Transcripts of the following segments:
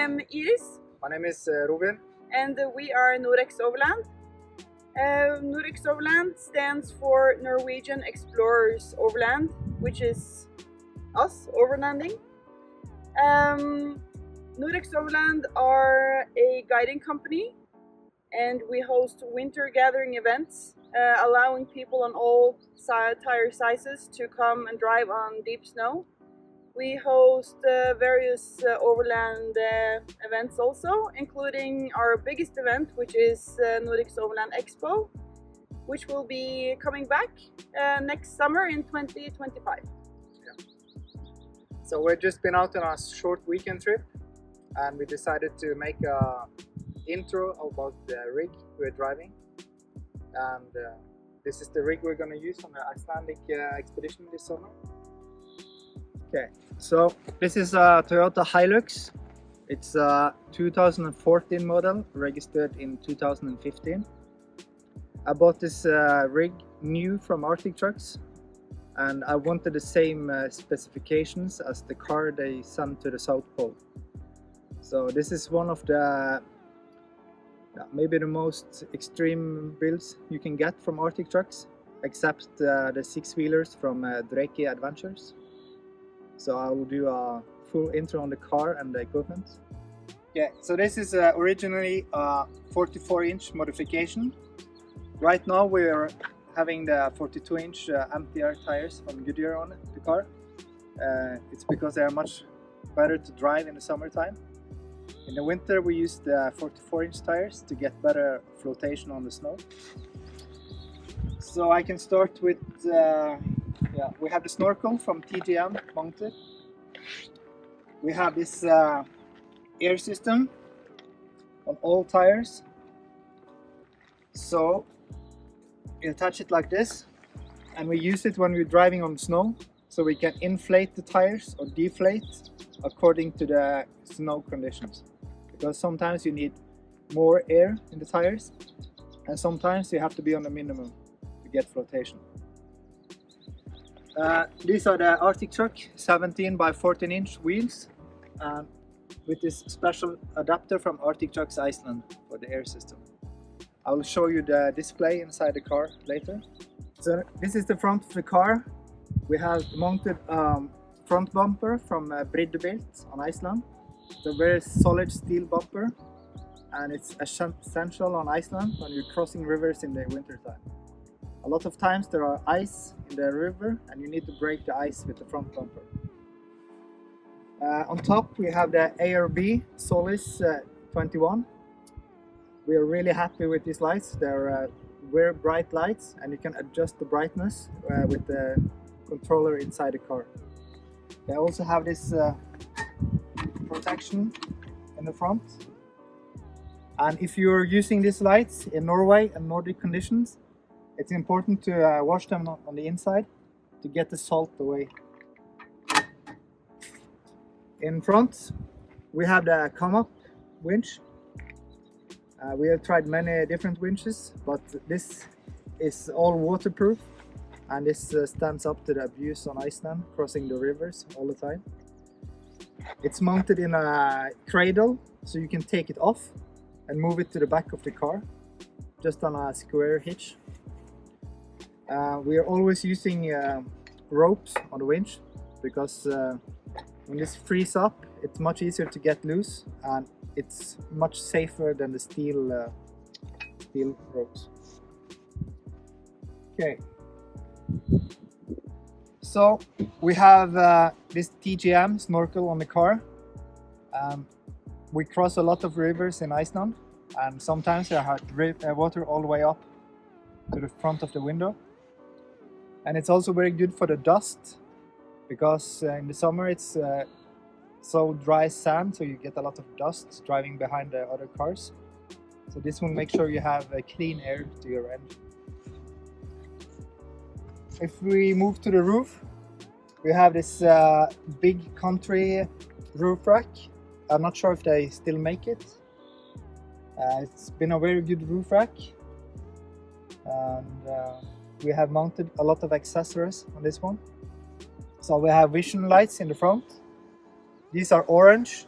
am Iiris. My name is Ruben. And we are Norex Overland. Norex Overland stands for Norwegian Explorers Overland, which is us overlanding. Norex Overland are a guiding company, and we host winter gathering events, allowing people on all tire sizes to come and drive on deep snow. We host various overland events also, including our biggest event, which is Norex Overland Expo, which will be coming back next summer in 2025. Yeah. So we've just been out on a short weekend trip, and we decided to make an intro about the rig we're driving. And this is the rig we're going to use on the Icelandic expedition this summer. Okay, so this is a Toyota Hilux. It's a 2014 model, registered in 2015. I bought this rig new from Arctic Trucks, and I wanted the same specifications as the car they sent to the South Pole. So this is one of the maybe the most extreme builds you can get from Arctic Trucks, except the six-wheelers from Dreki Adventures. So I will do a full intro on the car and the equipment. Yeah, so this is originally a 44-inch modification. Right now we're having the 42-inch MTR tires from Goodyear on the car. It's because they are much better to drive in the summertime. In the winter we use the 44-inch tires to get better flotation on the snow. So I can start with we have the snorkel from TGM mounted. We have this air system on all tires. So you attach it like this, and we use it when we're driving on snow, so we can inflate the tires or deflate according to the snow conditions. Because sometimes you need more air in the tires, and sometimes you have to be on the minimum to get flotation. These are the Arctic Truck 17 by 14 inch wheels, with this special adapter from Arctic Trucks Iceland for the air system. I will show you the display inside the car later. So this is the front of the car. We have mounted front bumper from Briddebilt on Iceland. It's a very solid steel bumper, and it's essential on Iceland when you're crossing rivers in the winter time. A lot of times there are ice in the river, and you need to break the ice with the front bumper. On top we have the ARB Solis 21. We are really happy with these lights. They're very bright lights, and you can adjust the brightness with the controller inside the car. They also have this protection in the front. And if you're using these lights in Norway and Nordic conditions, it's important to wash them on the inside to get the salt away. In front we have the come-up winch. We have tried many different winches, but this is all waterproof, and this stands up to the abuse on Iceland, crossing the rivers all the time. It's mounted in a cradle, so you can take it off and move it to the back of the car, just on a square hitch. We are always using ropes on the winch, because when this frees up, it's much easier to get loose, and it's much safer than the steel ropes. Okay, so we have this TGM snorkel on the car. We cross a lot of rivers in Iceland, and sometimes there are water all the way up to the front of the window. And it's also very good for the dust, because in the summer it's so dry sand, so you get a lot of dust driving behind the other cars. So this will make sure you have clean air to your engine. If we move to the roof, we have this big country roof rack. I'm not sure if they still make it. It's been a very good roof rack, and we have mounted a lot of accessories on this one. So we have vision lights in the front. These are orange,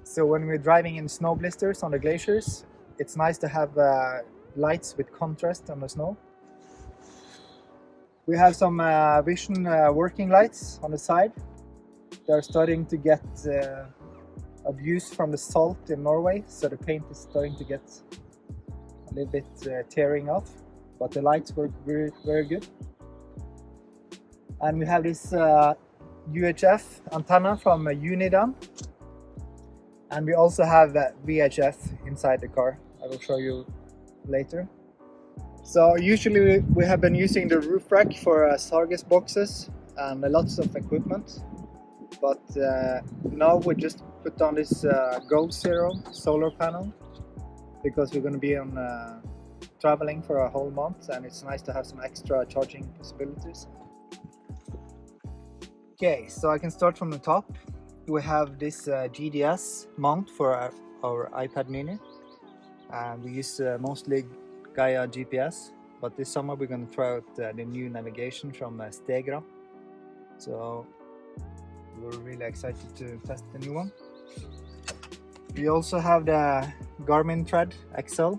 So when we're driving in snow blisters on the glaciers, it's nice to have lights with contrast on the snow. We have some vision working lights on the side. They're starting to get abuse from the salt in Norway, so the paint is starting to get a little bit tearing off, but the lights work very, very good. And we have this UHF antenna from Unidan, and we also have VHF inside the car. I will show you later. So usually we have been using the roof rack for Sargus boxes and lots of equipment, but now we just put on this Gold Zero solar panel because we're going to be on traveling for a whole month, and it's nice to have some extra charging possibilities. Okay, so I can start from the top. We have this GDS mount for our iPad mini, and we use mostly Gaia GPS, but this summer we're going to try out the new navigation from Stegra, so we're really excited to test the new one. We also have the Garmin Thread XL.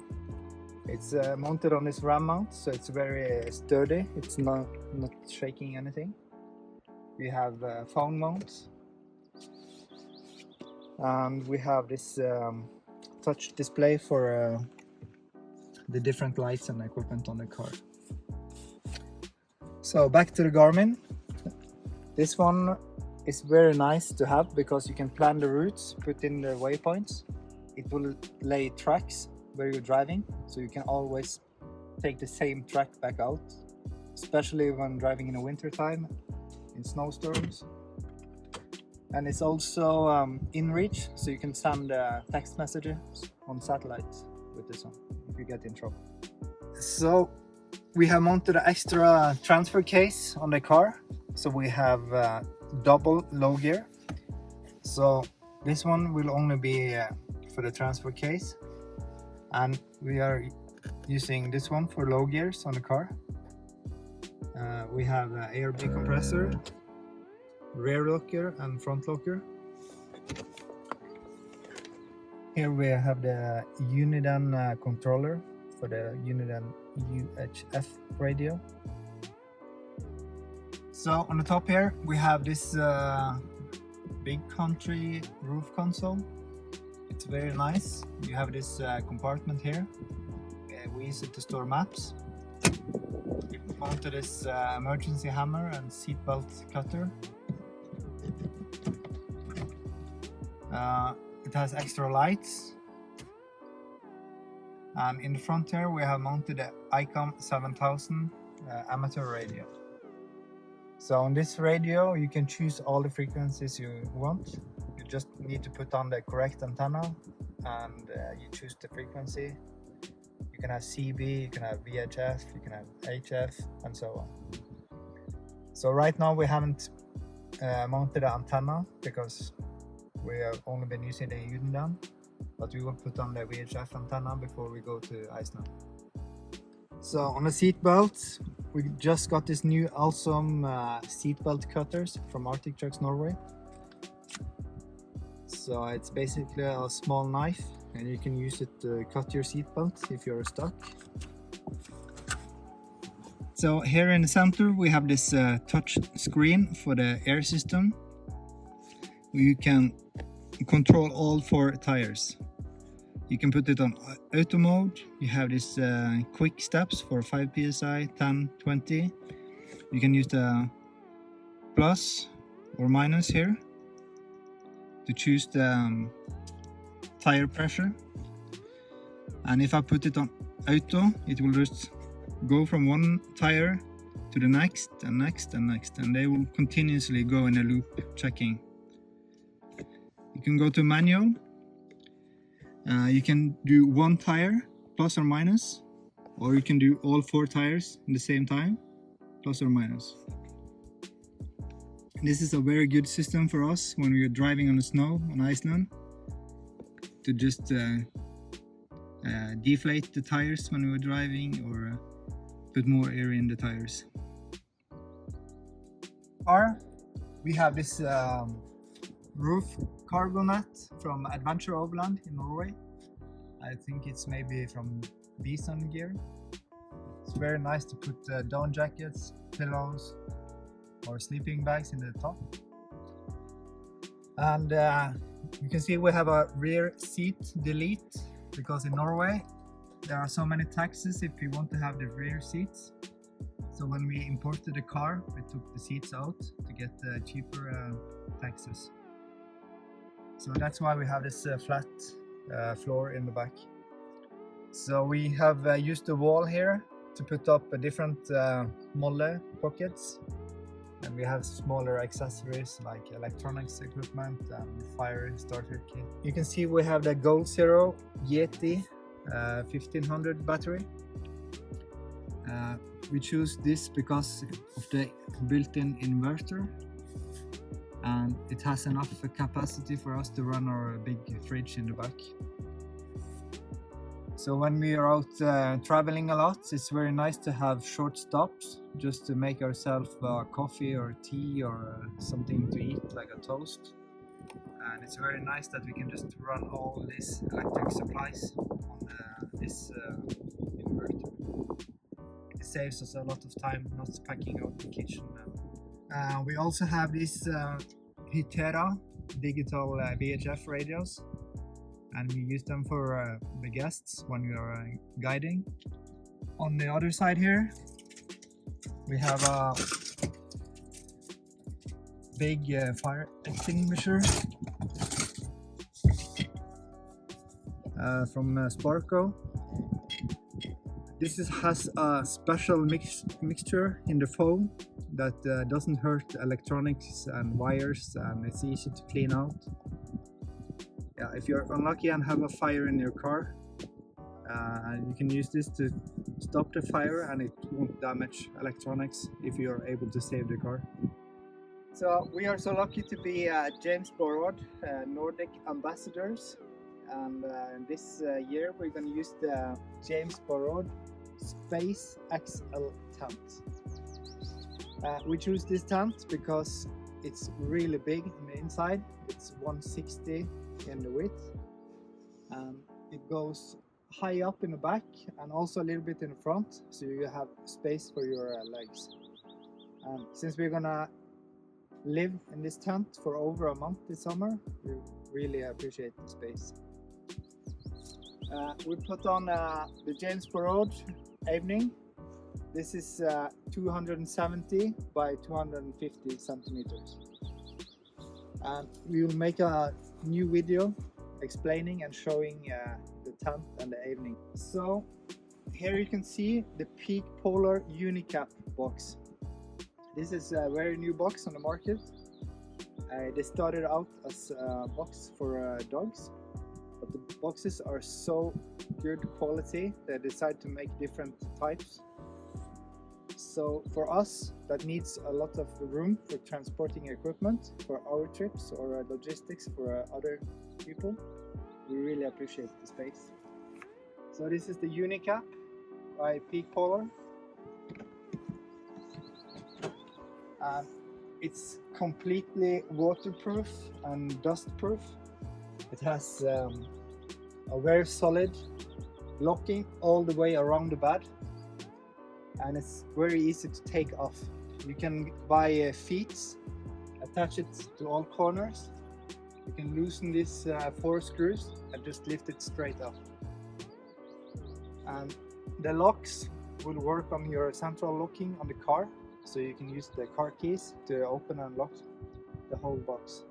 It's mounted on this RAM mount, so it's very sturdy, it's not shaking anything. We have phone mounts, and we have this touch display for the different lights and equipment on the car. So back to the Garmin. This one is very nice to have because you can plan the routes, put in the waypoints. It will lay tracks where you're driving, so you can always take the same track back out, especially when driving in the winter time, in snowstorms. And it's also in reach, so you can send text messages on satellite with this one if you get in trouble. So we have mounted an extra transfer case on the car, so we have double low gear. So this one will only be for the transfer case, and we are using this one for low gears on the car. We have ARB compressor, rear locker and front locker. Here we have the Unidan controller for the Unidan UHF radio. So on the top here we have this big country roof console. It's very nice. You have this compartment here. We use it to store maps. We mounted this emergency hammer and seatbelt cutter. It has extra lights, and in the front here we have mounted the ICOM 7000 amateur radio. So on this radio you can choose all the frequencies you want. You just need to put on the correct antenna, and you choose the frequency. You can have CB, you can have VHF, you can have HF, and so on. So right now we haven't mounted the antenna because we have only been using the Unidan, but we will put on the VHF antenna before we go to Iceland. So on the seat belts, we just got this new awesome seat belt cutters from Arctic Trucks Norway. So it's basically a small knife, and you can use it to cut your seat belt if you're stuck. So here in the center we have this touch screen for the air system. You can control all 4 tires. You can put it on auto mode. You have this quick steps for 5 psi, 10, 20. You can use the plus or minus here to choose the tire pressure. And if I put it on auto, it will just go from one tire to the next and next and next, and they will continuously go in a loop checking. You can go to manual. You can do 1 tire plus or minus, or you can do all 4 tires in the same time plus or minus. This is a very good system for us when we are driving on the snow on Iceland, to just deflate the tires when we are driving, or put more air in the tires. We have this roof cargo net from Adventure Overland in Norway. I think it's maybe from Bison gear. It's very nice to put down jackets, pillows or sleeping bags in the top. And you can see we have a rear seat delete, because in Norway there are so many taxes if you want to have the rear seats. So when we imported the car, we took the seats out to get cheaper taxes. So that's why we have this flat floor in the back. So we have used the wall here to put up different molle pockets, and we have smaller accessories like electronics equipment and fire starter kit. You can see we have the Gold Zero Yeti 1500 battery. We choose this because of the built-in inverter, and it has enough capacity for us to run our big fridge in the back. So when we are out traveling a lot, it's very nice to have short stops just to make ourselves coffee or tea or something to eat, like a toast. And it's very nice that we can just run all these electric supplies on this inverter. It saves us a lot of time not packing out the kitchen. We also have these Hitera digital VHF radios, and we use them for the guests when we are guiding. On the other side here, we have a big fire extinguisher from Sparco. This has a special mixture in the foam that doesn't hurt electronics and wires, and it's easy to clean out. Yeah, if you're unlucky and have a fire in your car, you can use this to stop the fire, and it won't damage electronics if you're able to save the car. So we are so lucky to be James Borrod Nordic ambassadors, and this year we're going to use the James Borrod Space XL tent. We choose this tent because it's really big on the inside. It's 160 in the width, and it goes high up in the back and also a little bit in the front, so you have space for your legs. Since we're gonna live in this tent for over a month this summer, we really appreciate the space. We put on the James Borrod awning. This is 270 by 250 centimeters. And we will make a new video explaining and showing the tent and the awning. So here you can see the Peak Polar Unicap box. This is a very new box on the market. They started out as a box for dogs, but the boxes are so good quality they decided to make different types. So for us that needs a lot of room for transporting equipment for our trips or logistics for other people, we really appreciate the space. So this is the Unicap by Peak Polar. It's completely waterproof and dustproof. It has a very solid locking all the way around the bed, and it's very easy to take off. You can buy feet, attach it to all corners. You can loosen these 4 screws and just lift it straight up. And the locks will work on your central locking on the car, so you can use the car keys to open and lock the whole box.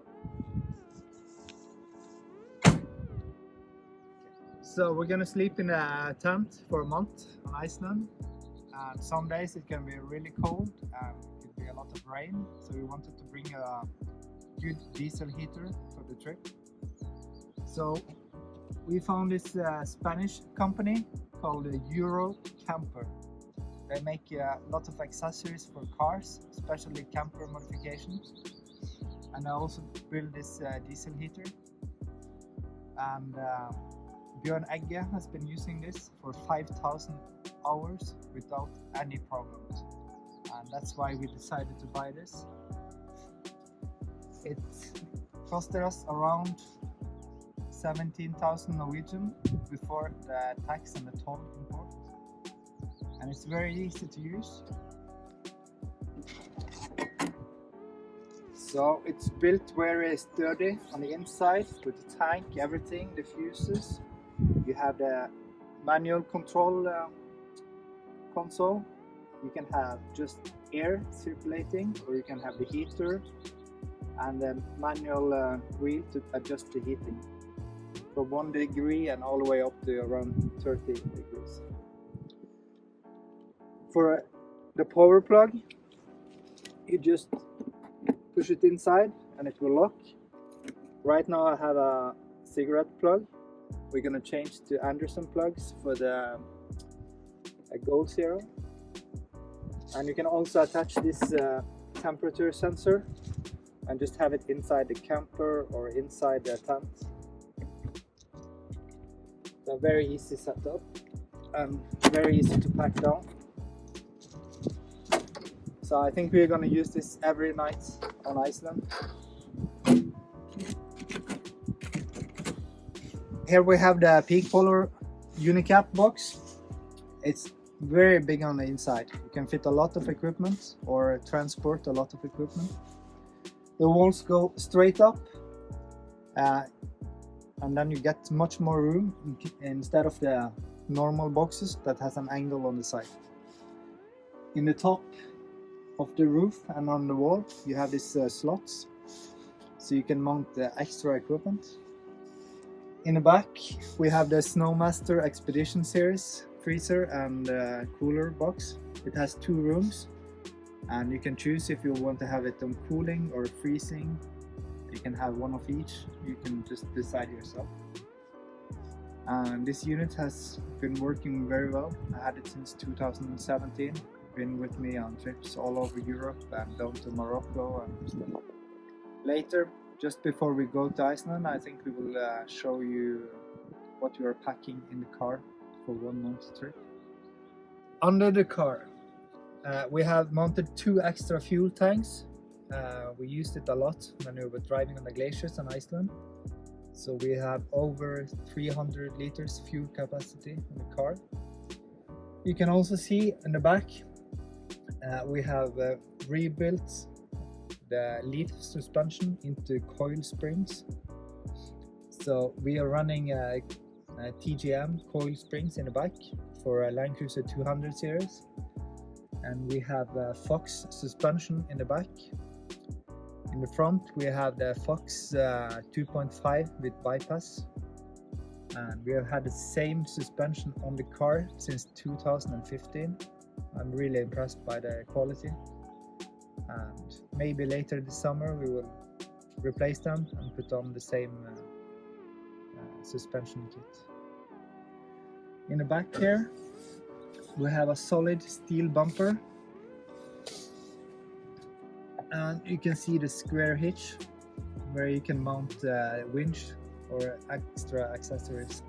So we're gonna sleep in a tent for a month on Iceland, and some days it can be really cold and it could be a lot of rain, so we wanted to bring a good diesel heater for the trip. So we found this Spanish company called Euro Camper. They make a lot of accessories for cars, especially camper modifications, and I also built this diesel heater. And Björn Egge has been using this for 5,000 hours without any problems, and that's why we decided to buy this. It costed us around 17,000 Norwegian before the tax and the toll import, and it's very easy to use. So it's built very sturdy on the inside with the tank, everything, the fuses. You have the manual control console. You can have just air circulating, or you can have the heater and the manual wheel to adjust the heating from 1 degree and all the way up to around 30 degrees. For the power plug, you just push it inside and it will lock. Right now I have a cigarette plug. We're gonna change to Anderson plugs for the Gold Zero. And you can also attach this temperature sensor and just have it inside the camper or inside the tent. So very easy setup and very easy to pack down. So I think we're gonna use this every night on Iceland. Here we have the Peak Polar Unicap box. It's very big on the inside. You can fit a lot of equipment or transport a lot of equipment. The walls go straight up and then you get much more room instead of the normal boxes that has an angle on the side. In the top of the roof and on the wall you have these slots, so you can mount the extra equipment. In the back we have the Snowmaster Expedition Series freezer and cooler box. It has 2 rooms and you can choose if you want to have it on cooling or freezing. You can have one of each, you can just decide yourself. And this unit has been working very well. I had it since 2017, been with me on trips all over Europe and down to Morocco and stuff. Later, just before we go to Iceland, I think we will show you what we are packing in the car for 1 month trip. Under the car, we have mounted 2 extra fuel tanks. We used it a lot when we were driving on the glaciers in Iceland. So we have over 300 liters fuel capacity in the car. You can also see in the back we have rebuilt the leaf suspension into coil springs. So we are running TGM coil springs in the back for a Land Cruiser 200 series, and we have Fox suspension in the back. In the front we have the Fox 2.5 with bypass, and we have had the same suspension on the car since 2015. I'm really impressed by the quality, and maybe later this summer we will replace them and put on the same suspension kit. In the back here we have a solid steel bumper, and you can see the square hitch where you can mount winch or extra accessories.